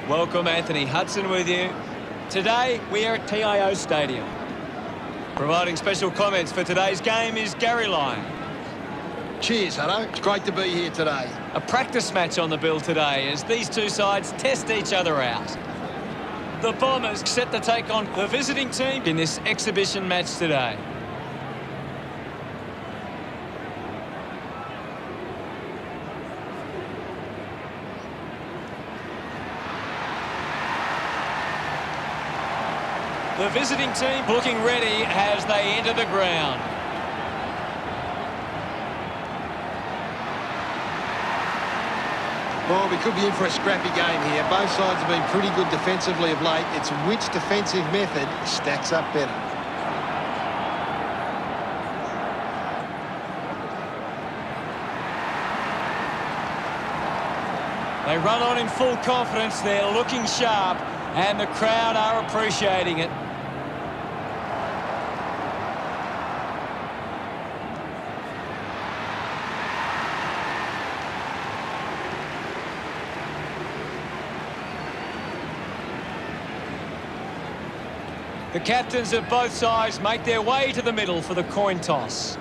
Welcome, Anthony Hudson with you. Today, we are at TIO Stadium. Providing special comments for today's game is Gary Lyon. Cheers, Hutto. It's great to be here today. A practice match on the bill today as these two sides test each other out. The Bombers set to take on the visiting team in this exhibition match today. The visiting team looking ready as they enter the ground. Well, we could be in for a scrappy game here. Both sides have been pretty good defensively of late. It's which defensive method stacks up better. They run on in full confidence. They're looking sharp, and the crowd are appreciating it. The captains of both sides make their way to the middle for the coin toss.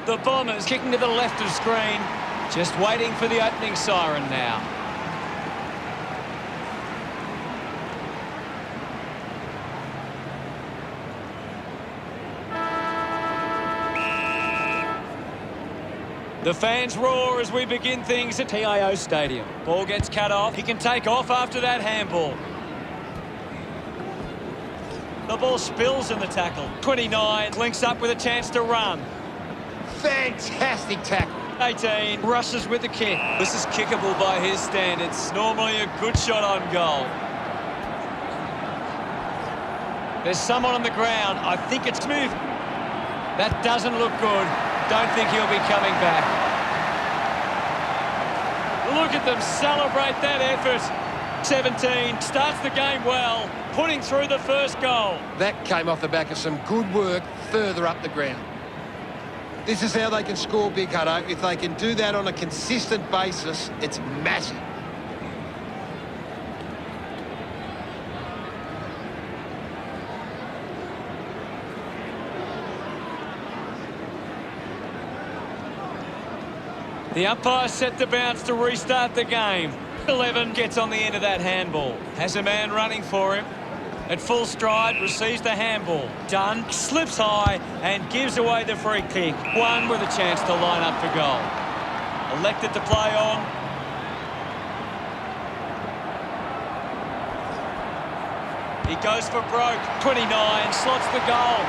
The Bombers kicking to the left of screen, just waiting for the opening siren now. The fans roar as we begin things at TIO Stadium. Ball gets cut off. He can take off after that handball. The ball spills in the tackle. 29 links up with a chance to run. Fantastic tackle. 18 rushes with the kick. This is kickable by his standards. Normally a good shot on goal. There's someone on the ground. I think it's smooth. That doesn't look good. Don't think he'll be coming back. Look at them celebrate that effort. 17 starts the game well, putting through the first goal. That came off the back of some good work further up the ground. This is how they can score big, Hutto. If they can do that on a consistent basis, it's massive. The umpire set the bounce to restart the game. 11 gets on the end of that handball. Has a man running for him. At full stride, receives the handball. Dunn slips high and gives away the free kick. One with a chance to line up for goal. Elected to play on. He goes for broke. 29 slots the goal.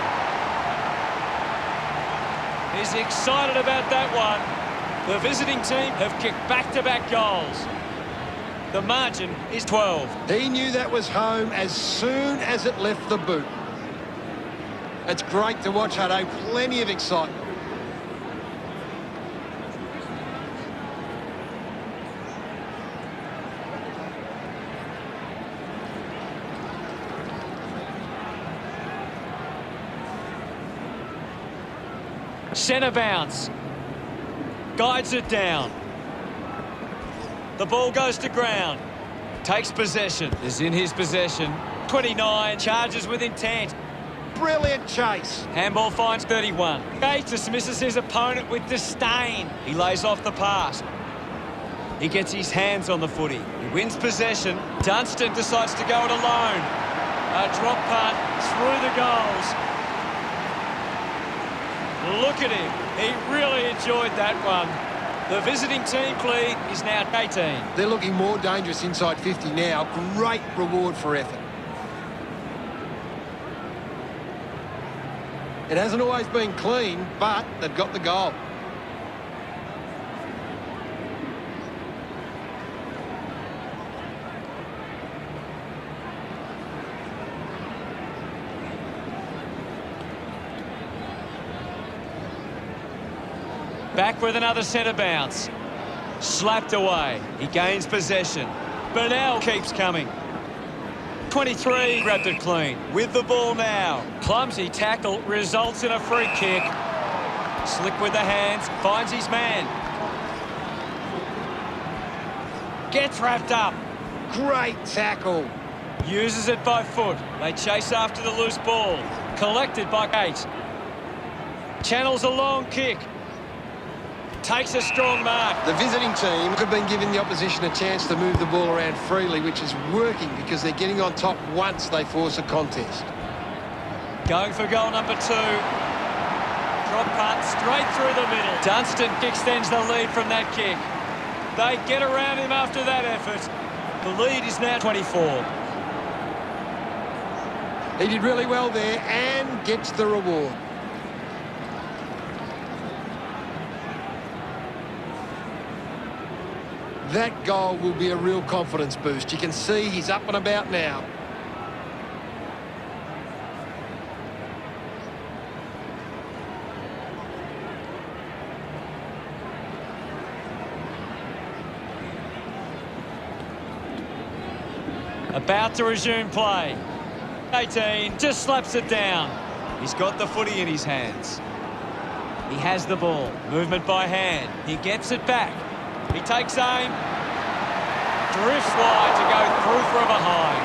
He's excited about that one. The visiting team have kicked back-to-back goals. The margin is 12. He knew that was home as soon as it left the boot. It's great to watch, Hutto. Plenty of excitement. Centre bounce. Guides it down. The ball goes to ground. Takes possession. Is in his possession. 29 charges with intent. Brilliant chase. Handball finds 31. Gates dismisses his opponent with disdain. He lays off the pass. He gets his hands on the footy. He wins possession. Dunstan decides to go it alone. A drop punt through the goals. Look at him. He really enjoyed that one. The visiting team lead is now 18. They're looking more dangerous inside 50 now. Great reward for effort. It hasn't always been clean, but they've got the goal. Back with another centre bounce. Slapped away. He gains possession. Burnell keeps coming. 23 grabbed it clean. With the ball now. Clumsy tackle results in a free kick. Slick with the hands. Finds his man. Gets wrapped up. Great tackle. Uses it by foot. They chase after the loose ball. Collected by 8. Channels a long kick. Takes a strong mark. The visiting team have been giving the opposition a chance to move the ball around freely, which is working because they're getting on top once they force a contest. Going for goal number 2. Drop punt straight through the middle. Dunstan extends the lead from that kick. They get around him after that effort. The lead is now 24. He did really well there and gets the reward. That goal will be a real confidence boost. You can see he's up and about now. About to resume play. 18 just slaps it down. He's got the footy in his hands. He has the ball. Movement by hand. He gets it back. He takes aim. Drifts wide to go through from behind.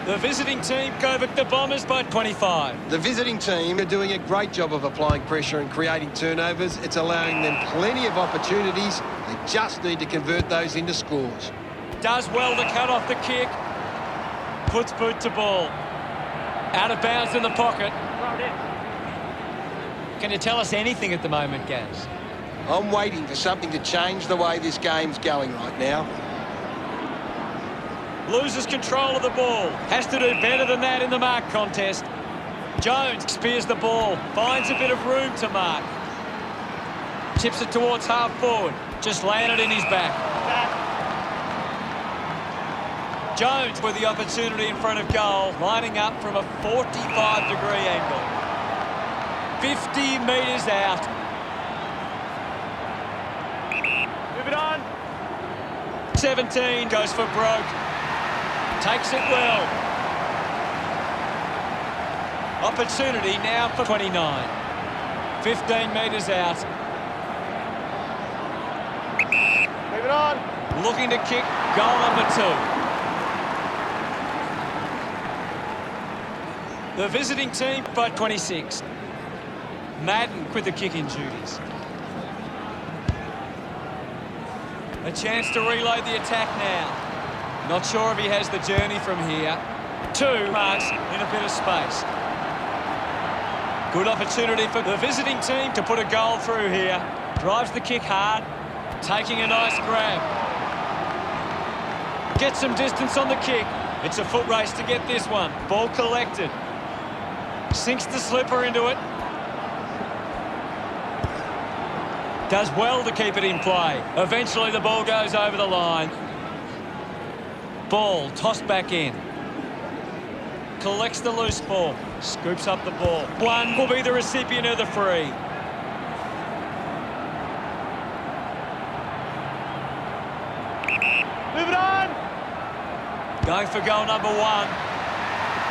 The visiting team go over the Bombers by 25. The visiting team are doing a great job of applying pressure and creating turnovers. It's allowing them plenty of opportunities. They just need to convert those into scores. Does well to cut off the kick. Puts boot to ball. Out of bounds in the pocket. Can you tell us anything at the moment, Gaz? I'm waiting for something to change the way this game's going right now. Loses control of the ball. Has to do better than that in the mark contest. Jones spears the ball. Finds a bit of room to mark. Chips it towards half forward. Just landed in his back. Jones with the opportunity in front of goal. Lining up from a 45-degree angle. 50 metres out. Move it on. 17 goes for broke. Takes it well. Opportunity now for 29. 15 metres out. Move it on. Looking to kick goal number 2. The visiting team by 26. Madden with the kicking duties. A chance to reload the attack now. Not sure if he has the journey from here. 2 marks in a bit of space. Good opportunity for the visiting team to put a goal through here. Drives the kick hard. Taking a nice grab. Gets some distance on the kick. It's a foot race to get this one. Ball collected. Sinks the slipper into it. Does well to keep it in play. Eventually the ball goes over the line. Ball tossed back in. Collects the loose ball. Scoops up the ball. 1 will be the recipient of the free. Move it on. Going for goal number 1.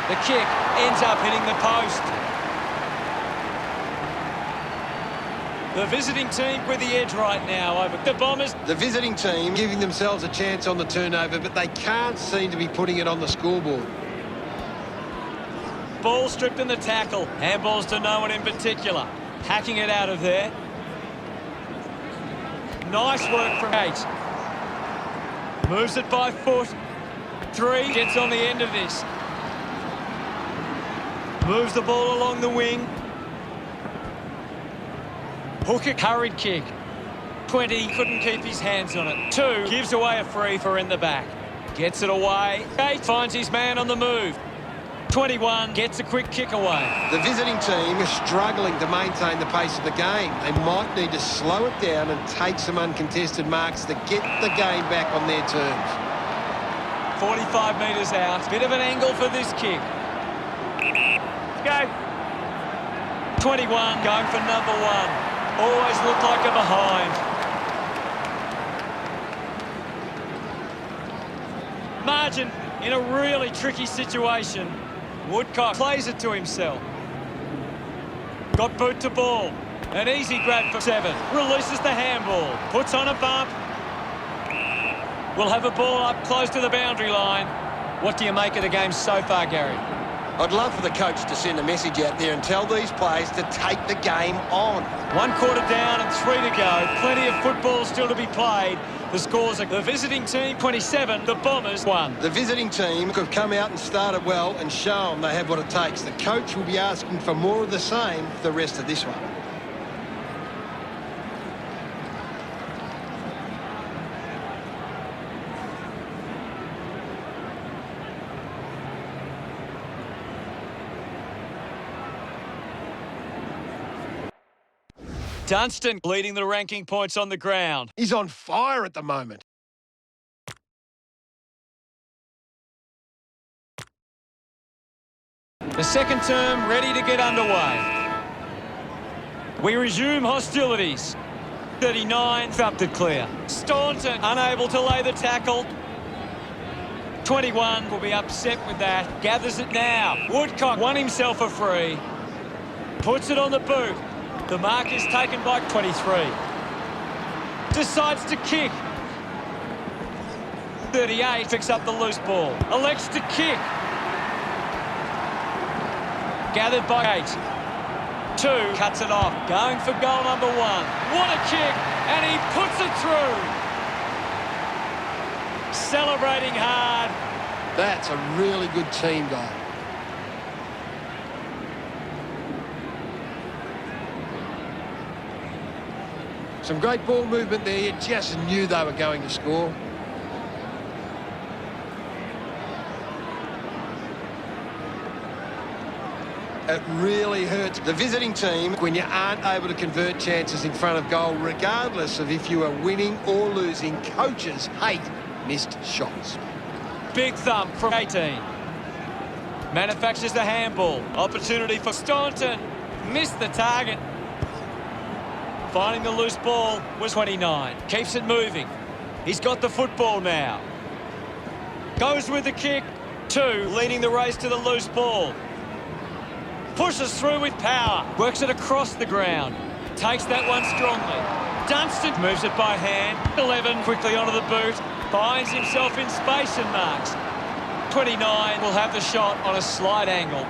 The kick ends up hitting the post. The visiting team with the edge right now over the Bombers. The visiting team giving themselves a chance on the turnover, but they can't seem to be putting it on the scoreboard. Ball stripped in the tackle. Handballs to no one in particular. Hacking it out of there. Nice work from 8. Moves it by foot. 3 gets on the end of this. Moves the ball along the wing. Hooker hurried kick. 20 couldn't keep his hands on it. 2 gives away a free for in the back. Gets it away. 8 finds his man on the move. 21 gets a quick kick away. The visiting team is struggling to maintain the pace of the game. They might need to slow it down and take some uncontested marks to get the game back on their terms. 45 metres out. Bit of an angle for this kick. Let's go. 21 going for number 1. Always looked like a behind. Margin in a really tricky situation. Woodcock plays it to himself. Got boot to ball. An easy grab for 7. Releases the handball. Puts on a bump. We'll have a ball up close to the boundary line. What do you make of the game so far, Gary? I'd love for the coach to send a message out there and tell these players to take the game on. 1 quarter down and 3 to go. Plenty of football still to be played. The scores are the visiting team 27, the Bombers 1. The visiting team have come out and started well and shown they have what it takes. The coach will be asking for more of the same for the rest of this one. Dunstan leading the ranking points on the ground. He's on fire at the moment. The second term ready to get underway. We resume hostilities. 39, up to clear. Staunton unable to lay the tackle. 21 will be upset with that. Gathers it now. Woodcock won himself a free. Puts it on the boot. The mark is taken by 23. Decides to kick. 38 picks up the loose ball. Elects to kick. Gathered by 8. 2 cuts it off. Going for goal number 1. What a kick! And he puts it through. Celebrating hard. That's a really good team goal. Some great ball movement there. You just knew they were going to score. It really hurts the visiting team when you aren't able to convert chances in front of goal, regardless of if you are winning or losing. Coaches hate missed shots. Big thump from 18. Manufactures the handball. Opportunity for Staunton. Missed the target. Finding the loose ball was 29. Keeps it moving. He's got the football now. Goes with the kick. 2 leading the race to the loose ball. Pushes through with power. Works it across the ground. Takes that one strongly. Dunstan moves it by hand. 11 quickly onto the boot. Finds himself in space and marks. 29 will have the shot on a slight angle.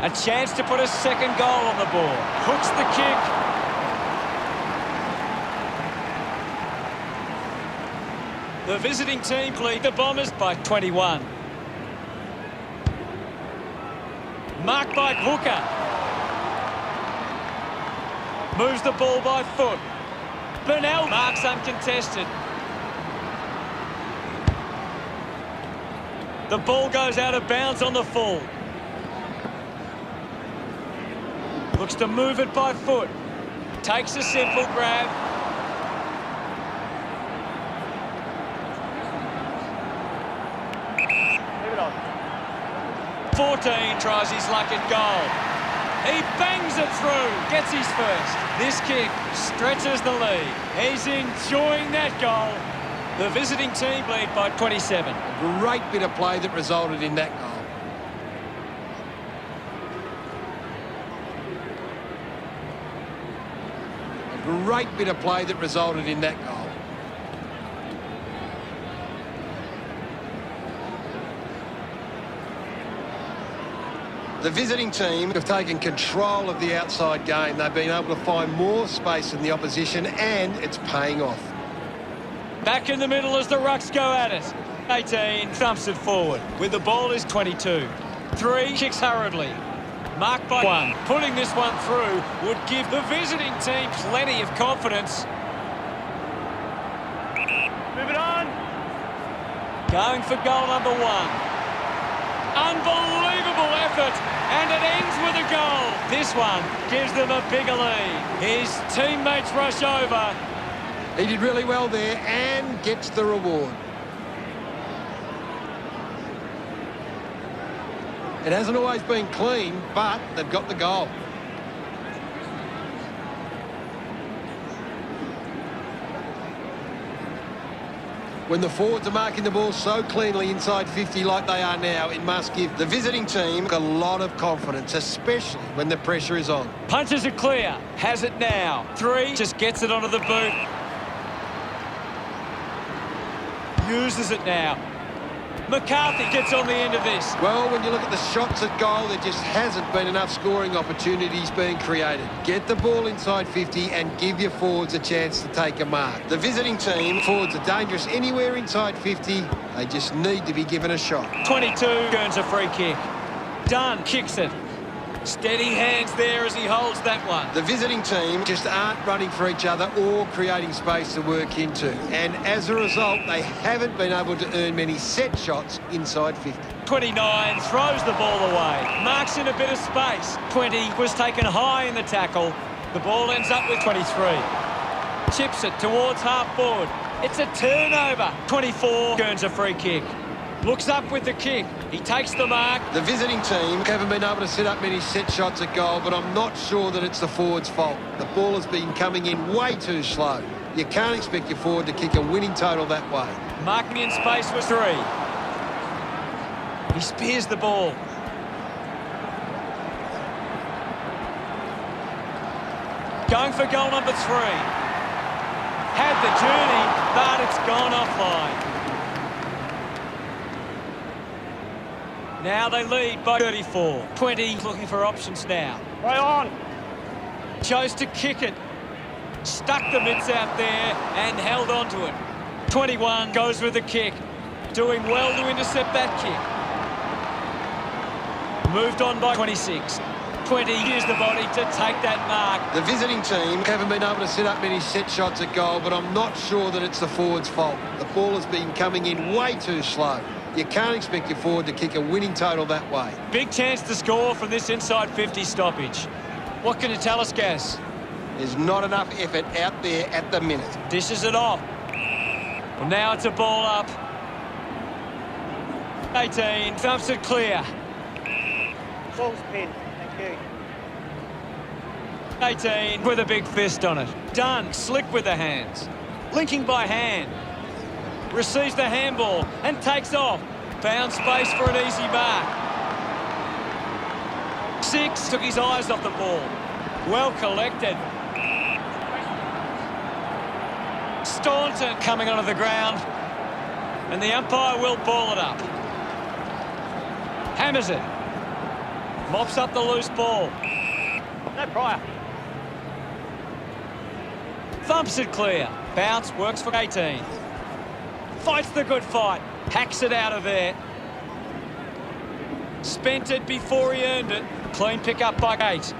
A chance to put a second goal on the board. Hooks the kick. The visiting team lead the Bombers by 21. Marked by Hooker. Moves the ball by foot. Burnell marks uncontested. The ball goes out of bounds on the full. Looks to move it by foot. Takes a simple grab. Leave it on. 14 tries his luck at goal. He bangs it through. Gets his first. This kick stretches the lead. He's enjoying that goal. The visiting team lead by 27. A great bit of play that resulted in that goal. Great bit of play that resulted in that goal. The visiting team have taken control of the outside game. They've been able to find more space than the opposition, and it's paying off. Back in the middle as the Rucks go at it. 18 thumps it forward. With the ball is 22. 3 kicks hurriedly. Marked by 1. Putting this one through would give the visiting team plenty of confidence. Move it on. Going for goal number 1. Unbelievable effort, and it ends with a goal. This one gives them a bigger lead. His teammates rush over. He did really well there and gets the reward. It hasn't always been clean, but they've got the goal. When the forwards are marking the ball so cleanly inside 50 like they are now, it must give the visiting team a lot of confidence, especially when the pressure is on. Punches it clear. Has it now. 3. Just gets it onto the boot. Uses it now. McCarthy gets on the end of this. Well, when you look at the shots at goal, there just hasn't been enough scoring opportunities being created. Get the ball inside 50 and give your forwards a chance to take a mark. The visiting team, forwards are dangerous anywhere inside 50. They just need to be given a shot. 22 earns a free kick. Dunn kicks it. Steady hands there as he holds that one. The visiting team just aren't running for each other or creating space to work into. And as a result, they haven't been able to earn many set shots inside 50. 29 throws the ball away. Marks in a bit of space. 20 was taken high in the tackle. The ball ends up with 23. Chips it towards half forward. It's a turnover. 24 earns a free kick. Looks up with the kick. He takes the mark. The visiting team haven't been able to set up many set shots at goal, but I'm not sure that it's the forward's fault. The ball has been coming in way too slow. You can't expect your forward to kick a winning total that way. Marking in space was 3. He spears the ball. Going for goal number 3. Had the journey, but it's gone offline. Now they lead by 34. 20 looking for options now. Right on. Chose to kick it. Stuck the mitts out there and held on to it. 21 goes with the kick. Doing well to intercept that kick. Moved on by 26. 20 used the body to take that mark. The visiting team haven't been able to set up many set shots at goal, but I'm not sure that it's the forward's fault. The ball has been coming in way too slow. You can't expect your forward to kick a winning total that way. Big chance to score from this inside 50 stoppage. What can you tell us, Gaz? There's not enough effort out there at the minute. Dishes it off. Well, now it's a ball up. 18, thumps it clear. Ball's pinned. Thank you. 18 with a big fist on it. Dunn, slick with the hands. Linking by hand. Receives the handball and takes off. Found space for an easy mark. 6 took his eyes off the ball. Well collected. Staunton coming onto the ground. And the umpire will ball it up. Hammers it. Mops up the loose ball. No prior. Thumps it clear. Bounce works for 18. Fights the good fight. Hacks it out of there. Spent it before he earned it. Clean pick up by 8.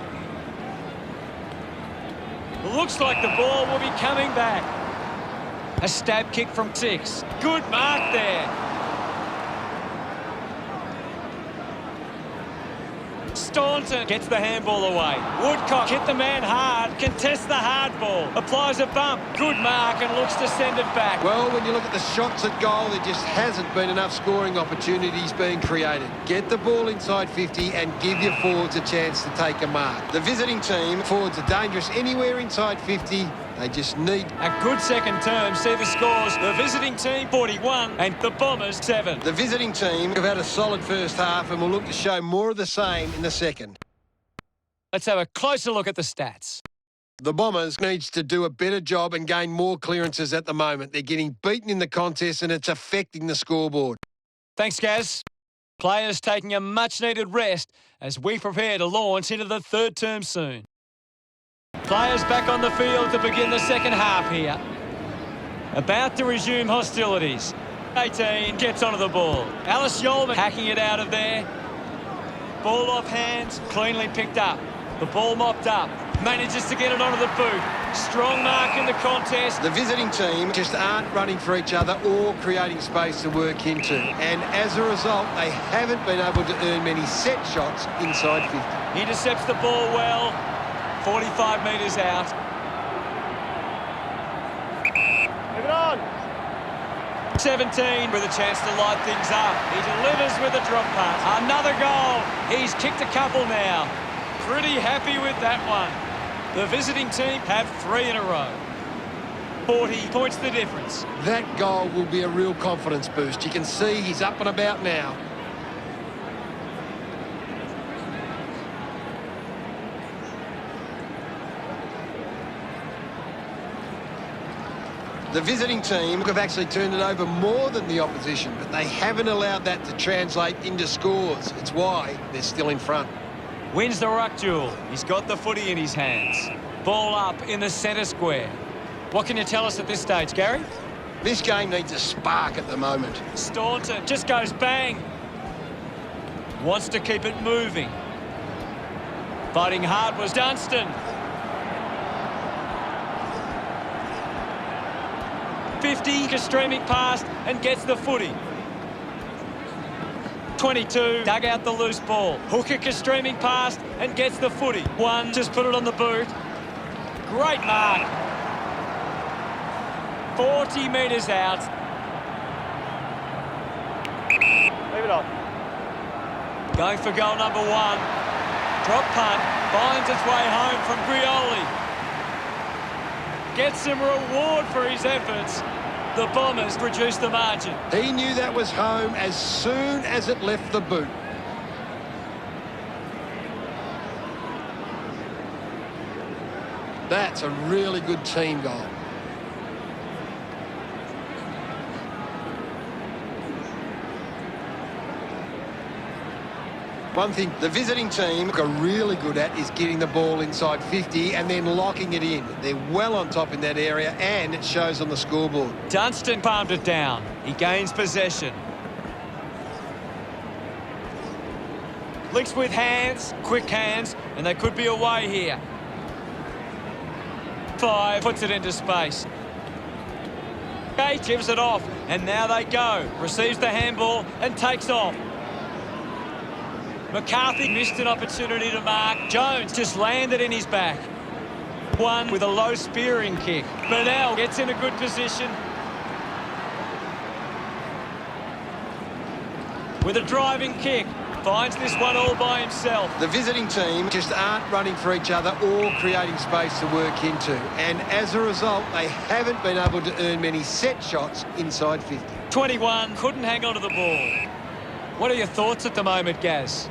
Looks like the ball will be coming back. A stab kick from 6. Good mark there. Staunton gets the handball away. Woodcock hit the man hard, contests the hard ball, applies a bump. Good mark and looks to send it back. Well, when you look at the shots at goal, there just hasn't been enough scoring opportunities being created. Get the ball inside 50 and give your forwards a chance to take a mark. The visiting team, forwards are dangerous anywhere inside 50. They just need A good second term. See the scores. The visiting team 41 and the Bombers 7. The visiting team have had a solid first half and will look to show more of the same in the second. Let's have a closer look at the stats. The Bombers needs to do a better job and gain more clearances at the moment. They're getting beaten in the contest and it's affecting the scoreboard. Thanks, Gaz. Players taking a much-needed rest as we prepare to launch into the third term soon. Players back on the field to begin the second half here. About to resume hostilities. 18 gets onto the ball. Ellis-Yolmen hacking it out of there. Ball off hands, cleanly picked up. The ball mopped up. Manages to get it onto the boot. Strong mark in the contest. The visiting team just aren't running for each other or creating space to work into. And as a result, they haven't been able to earn many set shots inside 50. Intercepts the ball well. 45 metres out. Move it on. 17 with a chance to light things up. He delivers with a drop pass. Another goal. He's kicked a couple now. Pretty happy with that one. The visiting team have 3 in a row. 40 points the difference. That goal will be a real confidence boost. You can see he's up and about now. The visiting team have actually turned it over more than the opposition, but they haven't allowed that to translate into scores. It's why they're still in front. Wins the ruck duel. He's got the footy in his hands. Ball up in the centre square. What can you tell us at this stage, Gary? This game needs a spark at the moment. Staunton just goes bang. Wants to keep it moving. Fighting hard was Dunstan. 50, streaming past and gets the footy. 22, dug out the loose ball. Hooker streaming past and gets the footy. 1, just put it on the boot. Great mark. 40 metres out. Leave it on. Going for goal number 1. Drop punt, finds its way home from Grioli. Gets some reward for his efforts. The Bombers reduce the margin. He knew that was home as soon as it left the boot. That's a really good team goal. One thing the visiting team are really good at is getting the ball inside 50 and then locking it in. They're well on top in that area, and it shows on the scoreboard. Dunstan palmed it down. He gains possession. Links with hands, quick hands, and they could be away here. 5, puts it into space. 8 gives it off, and now they go. Receives the handball and takes off. McCarthy missed an opportunity to mark. Jones just landed in his back. 1 with a low spearing kick. Burnell gets in a good position. With a driving kick. Finds this one all by himself. The visiting team just aren't running for each other or creating space to work into. And as a result, they haven't been able to earn many set shots inside 50. 21, couldn't hang on to the ball. What are your thoughts at the moment, Gaz?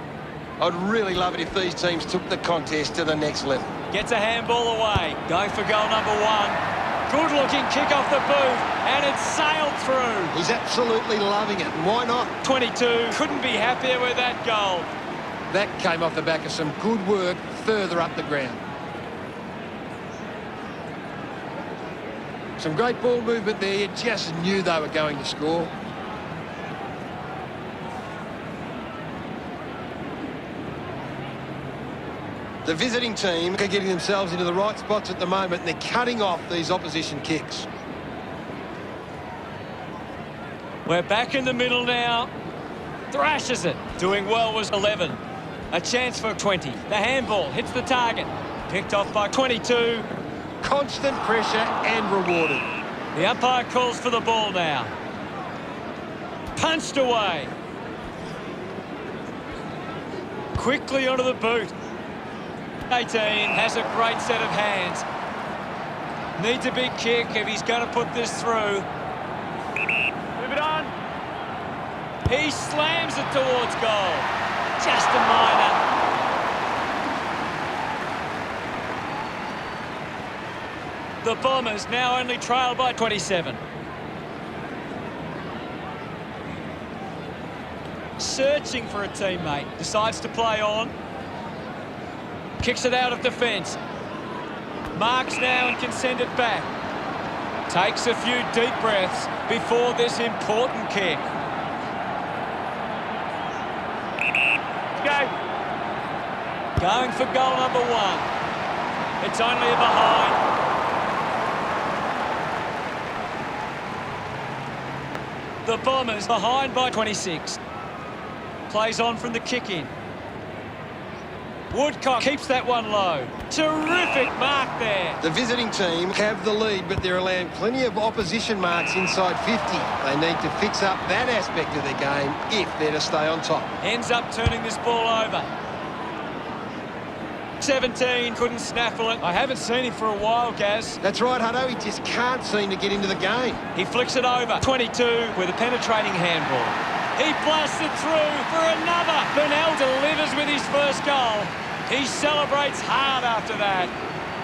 I'd really love it if these teams took the contest to the next level. Gets a handball away. Going for goal number 1. Good-looking kick off the boot, and it's sailed through. He's absolutely loving it, and why not? 22, couldn't be happier with that goal. That came off the back of some good work further up the ground. Some great ball movement there. You just knew they were going to score. The visiting team are getting themselves into the right spots at the moment, and they're cutting off these opposition kicks. We're back in the middle now. Thrashes it. Doing well was 11. A chance for 20. The handball hits the target. Picked off by 22. Constant pressure and rewarded. The umpire calls for the ball now. Punched away. Quickly onto the boot. 18 has a great set of hands. Needs a big kick if he's going to put this through. Move it on. He slams it towards goal. Just a minor. The Bombers now only trail by 27. Searching for a teammate. Decides to play on. Kicks it out of defence. Marks now and can send it back. Takes a few deep breaths before this important kick. Go. Going for goal number 1. It's only a behind. The Bombers behind by 26. Plays on from the kick-in. Woodcock keeps that one low. Terrific mark there. The visiting team have the lead, but they're allowing plenty of opposition marks inside 50. They need to fix up that aspect of their game if they're to stay on top. Ends up turning this ball over. 17 couldn't snaffle it. I haven't seen him for a while, Gaz. That's right, Hutto. He just can't seem to get into the game. He flicks it over. 22 with a penetrating handball. He blasts it through for another. Burnell delivers with his first goal. He celebrates hard after that.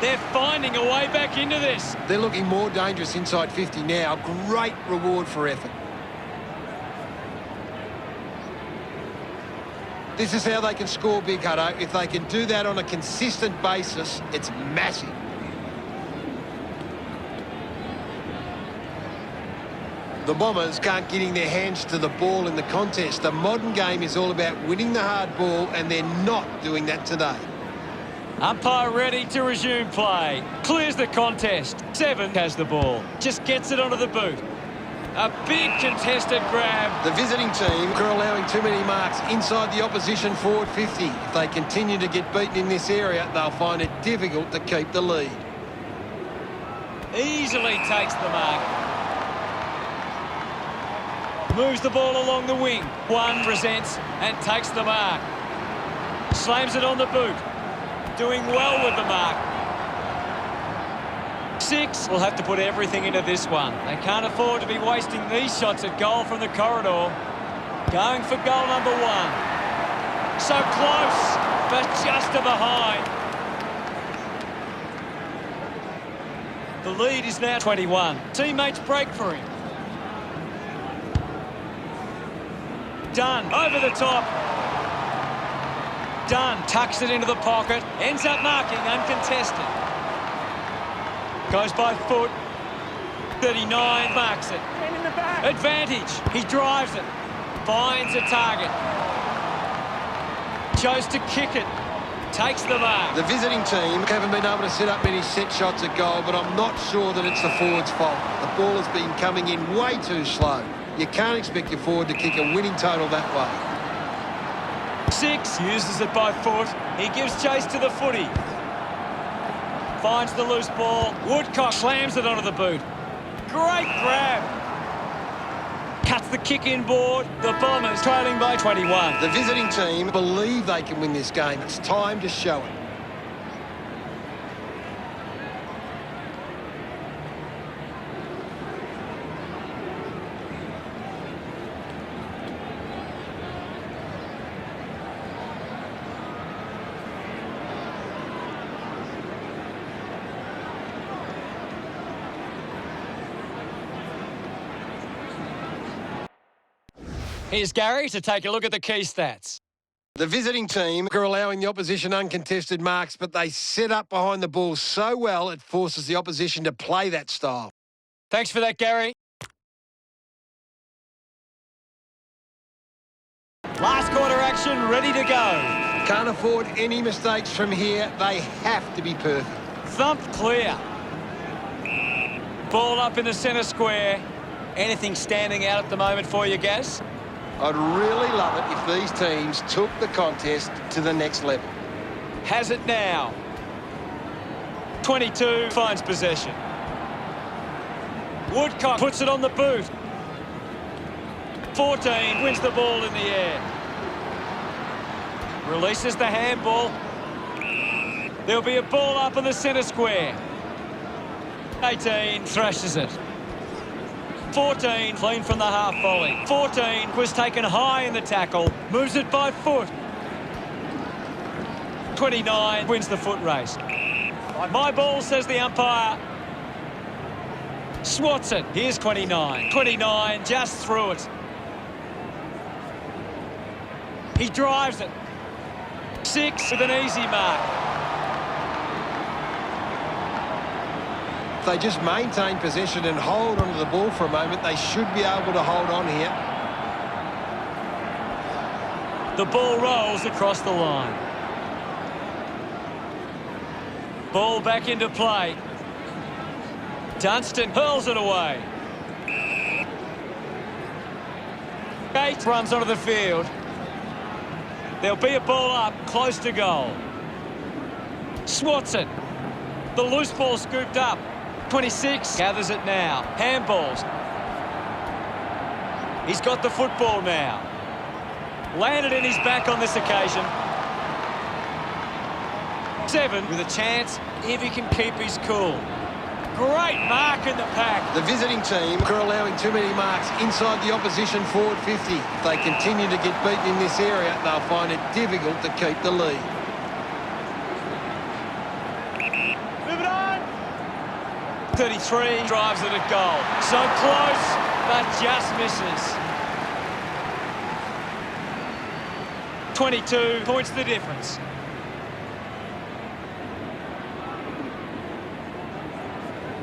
They're finding a way back into this. They're looking more dangerous inside 50 now. Great reward for effort. This is how they can score big, Hutto. If they can do that on a consistent basis, it's massive. The Bombers can't getting their hands to the ball in the contest. The modern game is all about winning the hard ball, and they're not doing that today. Umpire ready to resume play. Clears the contest. 7 has the ball. Just gets it onto the boot. A big contested grab. The visiting team are allowing too many marks inside the opposition forward 50. If they continue to get beaten in this area, they'll find it difficult to keep the lead. Easily takes the mark. Moves the ball along the wing. 1 resents and takes the mark. Slams it on the boot. Doing well with the mark. 6 will have to put everything into this one. They can't afford to be wasting these shots at goal from the corridor. Going for goal number 1. So close, but just a behind. The lead is now 21. Teammates break for him. Dunn over the top. Dunn tucks it into the pocket. Ends up marking uncontested. Goes by foot. 39 marks it. In the back. Advantage. He drives it. Finds a target. Chose to kick it. Takes the mark. The visiting team haven't been able to set up many set shots at goal, but I'm not sure that it's the forward's fault. The ball has been coming in way too slow. You can't expect your forward to kick a winning total that way. 6 uses it by foot. He gives chase to the footy. Finds the loose ball. Woodcock slams it onto the boot. Great grab. Cuts the kick inboard. The Bombers trailing by 21. The visiting team believe they can win this game. It's time to show it. Here's Gary to take a look at the key stats. The visiting team are allowing the opposition uncontested marks, but they set up behind the ball so well it forces the opposition to play that style. Thanks for that, Gary. Last quarter action ready to go. Can't afford any mistakes from here. They have to be perfect. Thumped clear. Ball up in the centre square. Anything standing out at the moment for you, Gaz? I'd really love it if these teams took the contest to the next level. Has it now. 22 finds possession. Woodcock puts it on the boot. 14 wins the ball in the air. Releases the handball. There'll be a ball up in the centre square. 18 thrashes it. 14 clean from the half volley. 14 was taken high in the tackle. Moves it by foot. 29 wins the foot race. My ball, says the umpire. Swats it. Here's 29. 29 just through it. He drives it. 6 with an easy mark. If they just maintain possession and hold onto the ball for a moment, they should be able to hold on here. The ball rolls across the line. Ball back into play. Dunstan hurls it away. Gates runs onto the field. There'll be a ball up close to goal. Swats it. The loose ball scooped up. 26 gathers it now. Handballs. He's got the football now. Landed in his back on this occasion. 7 with a chance if he can keep his cool. Great mark in the pack. The visiting team are allowing too many marks inside the opposition forward 50. If they continue to get beaten in this area, they'll find it difficult to keep the lead. Move it on. 33 drives it at goal. So close, but just misses. 22 points the difference.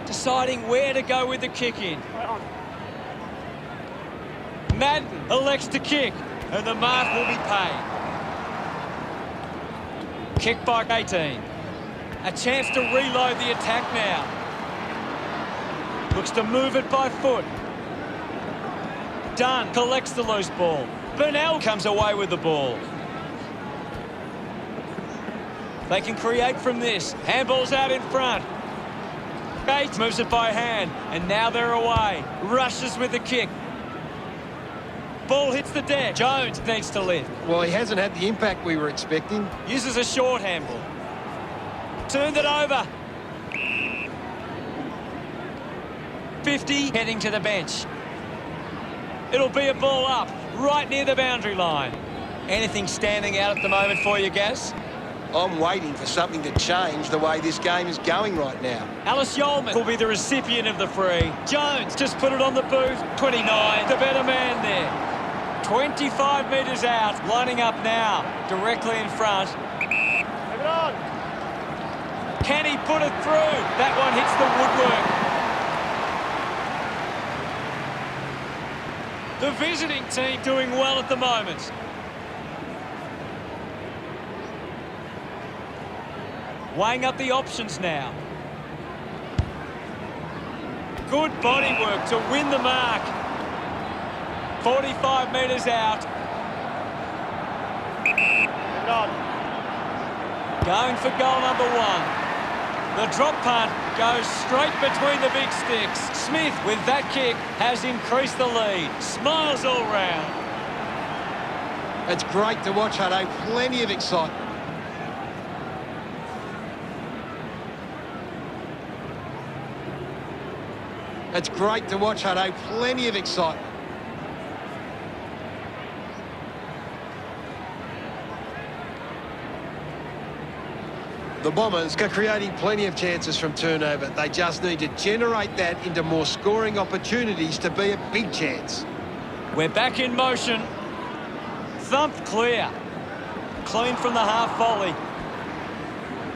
Deciding where to go with the kick in. Madden elects to kick, and the mark will be paid. Kick by 18. A chance to reload the attack now. Looks to move it by foot. Dunn collects the loose ball. Burnell comes away with the ball. They can create from this. Handball's out in front. Bates moves it by hand, and now they're away. Rushes with the kick. Ball hits the deck. Jones needs to lift. Well, he hasn't had the impact we were expecting. Uses a short handball. Turned it over. 50 heading to the bench. It'll be a ball up, right near the boundary line. Anything standing out at the moment for you, Gaz? I'm waiting for something to change the way this game is going right now. Ellis-Yolmen will be the recipient of the free. Jones just put it on the boot. 29, the better man there. 25 metres out, lining up now, directly in front. Move it on. Can he put it through? That one hits the woodwork. The visiting team doing well at the moment. Weighing up the options now. Good body work to win the mark. 45 metres out. Move it on. Going for goal number 1. The drop punt goes straight between the big sticks. Smith, with that kick, has increased the lead. Smiles all round. It's great to watch, Hutto. Plenty of excitement. It's great to watch, Hutto. Plenty of excitement. The Bombers are creating plenty of chances from turnover. They just need to generate that into more scoring opportunities to be a big chance. We're back in motion. Thumped clear. Clean from the half volley.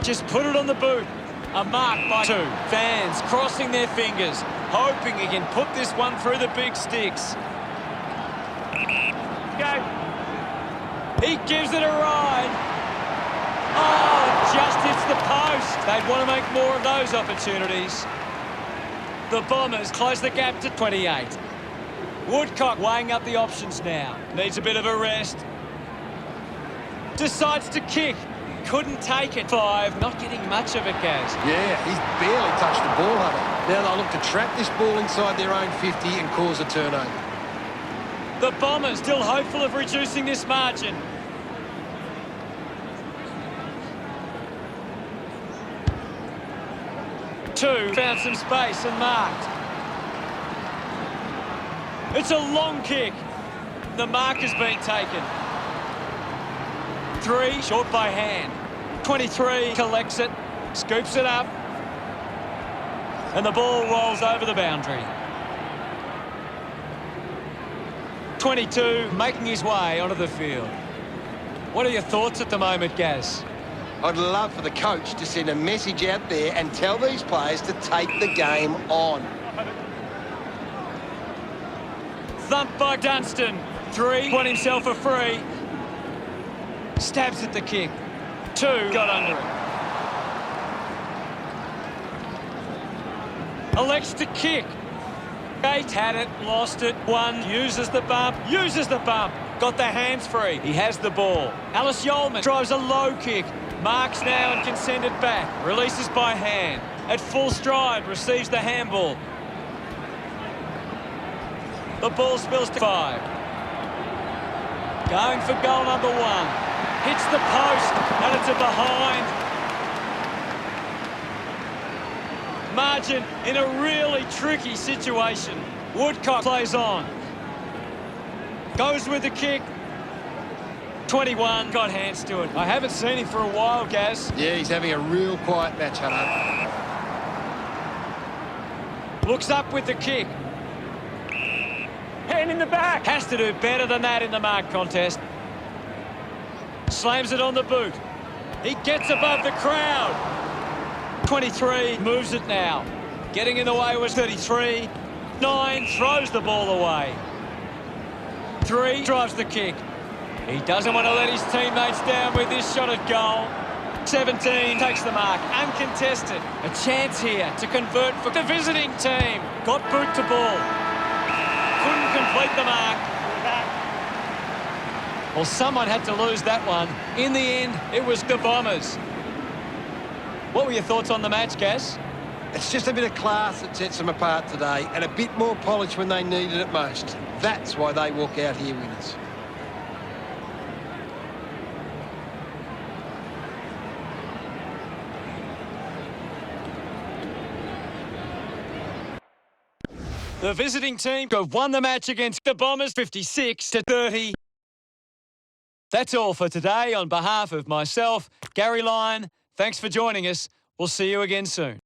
Just put it on the boot. A mark by 2. Fans crossing their fingers, hoping he can put this one through the big sticks. Go. He gives it a ride. Oh, just hits the post. They'd want to make more of those opportunities. The Bombers close the gap to 28. Woodcock weighing up the options now. Needs a bit of a rest. Decides to kick. Couldn't take it. 5, not getting much of it, Gaz. Yeah, he's barely touched the ball, Hutto. Now they'll look to trap this ball inside their own 50 and cause a turnover. The Bombers still hopeful of reducing this margin. Two found some space and marked. It's a long kick. The mark has been taken. 3, short by hand. 23 collects it, scoops it up, and the ball rolls over the boundary. 22 making his way onto the field. What are your thoughts at the moment, Gaz? I'd love for the coach to send a message out there and tell these players to take the game on. Thumped by Dunstan. 3, won himself a free. Stabs at the kick. 2, got under it. Elects to kick. 8 had it, lost it. 1 uses the bump, got the hands free. He has the ball. Ellis-Yolmen drives a low kick. Marks now and can send it back. Releases by hand. At full stride, receives the handball. The ball spills to 5. Going for goal number 1. Hits the post, and it's a behind. Margin in a really tricky situation. Woodcock plays on. Goes with the kick. 21, got hands to it. I haven't seen him for a while, Gaz. Yeah, he's having a real quiet match, Hunter. Looks up with the kick. Hand in the back. Has to do better than that in the mark contest. Slams it on the boot. He gets above the crowd. 23 moves it now. Getting in the way was 33. 9 throws the ball away. 3 drives the kick. He doesn't want to let his teammates down with this shot at goal. 17 takes the mark, uncontested. A chance here to convert for the visiting team. Got boot to ball. Couldn't complete the mark. Well, someone had to lose that one. In the end, it was the Bombers. What were your thoughts on the match, Gaz? It's just a bit of class that sets them apart today, and a bit more polish when they needed it most. That's why they walk out here winners. The visiting team have won the match against the Bombers 56-30. That's all for today. On behalf of myself, Gary Lyon, thanks for joining us. We'll see you again soon.